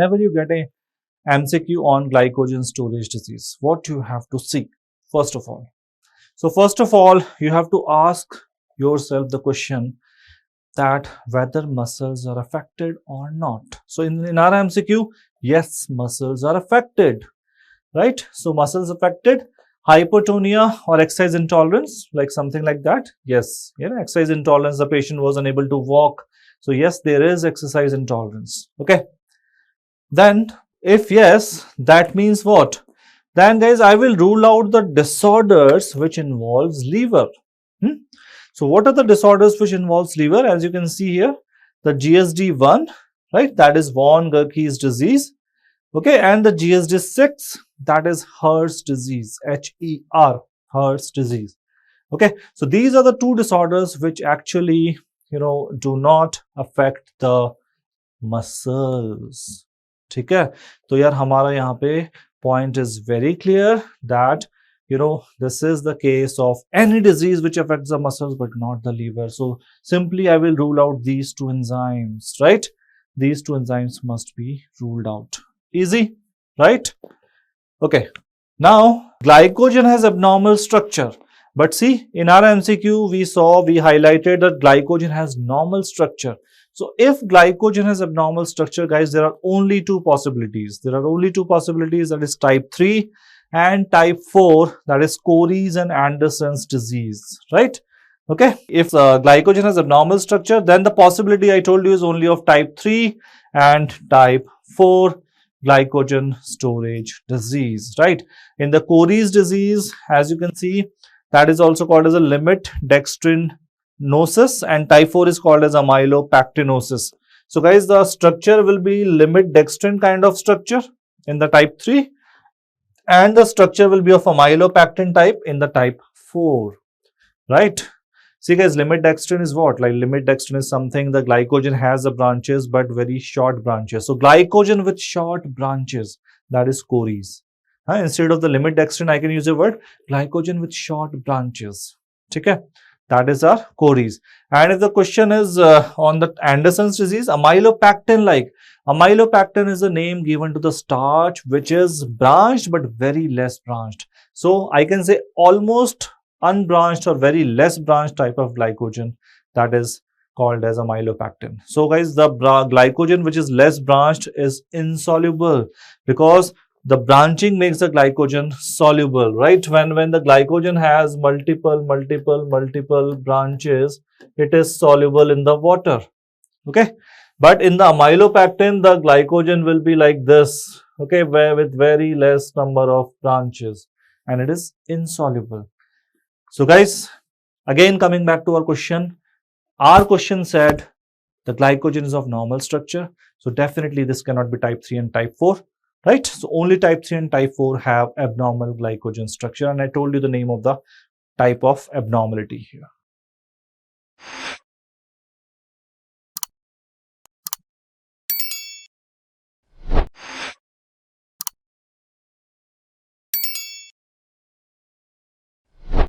whenever you get a MCQ on glycogen storage disease, what you have to see first of all. So first of all, you have to ask yourself the question that whether muscles are affected or not. So in our MCQ, yes, muscles are affected, right? So muscles affected, hypotonia or exercise intolerance, like something like that. Yes, exercise intolerance, the patient was unable to walk. So yes, there is exercise intolerance. Okay. Then if yes, that means what? Then guys, I will rule out the disorders which involves liver. So what are the disorders which involves liver? As you can see here, the GSD1, right? That is von Gurki's disease. Okay, and the GSD6, that is Her's disease, H-E-R, Her's disease. Okay, so these are the two disorders which actually, do not affect the muscles. ठीक है, तो यार हमारा यहाँ पे point is very clear that this is the case of any disease which affects the muscles but not the liver. So simply I will rule out these two enzymes, right? These two enzymes must be ruled out. Easy, right? Okay. Now glycogen has abnormal structure, but see, in our MCQ we highlighted that glycogen has normal structure. So if glycogen has abnormal structure, guys, there are only two possibilities. That is type 3 and type 4, that is Cory's and Anderson's disease, right? Okay. If glycogen has abnormal structure, then the possibility I told you is only of type 3 and type 4 glycogen storage disease, right? In the Cory's disease, as you can see, that is also called as a limit dextrinosis, and type 4 is called as amylopactinosis. So guys, the structure will be limit dextrin kind of structure in the type 3, and the structure will be of amylopactin type in the type 4, right? See guys, limit dextrin is what? Like limit dextrin is something the glycogen has the branches but very short branches. So glycogen with short branches, that is Cory's. Instead of the limit dextrin, I can use the word glycogen with short branches. Okay, that is our Cory's. And if the question is on the Anderson's disease, amylopactin like. Amylopactin is the name given to the starch which is branched but very less branched. So I can say almost unbranched or very less branched type of glycogen, that is called as amylopactin. So guys, the glycogen which is less branched is insoluble because the branching makes the glycogen soluble, right? When the glycogen has multiple branches, it is soluble in the water. Okay, but in the amylopactin, the glycogen will be like this, okay, where with very less number of branches, and it is insoluble. So guys, again coming back to our question said the glycogen is of normal structure. So definitely this cannot be type 3 and type 4, right? So only type 3 and type 4 have abnormal glycogen structure, and I told you the name of the type of abnormality here.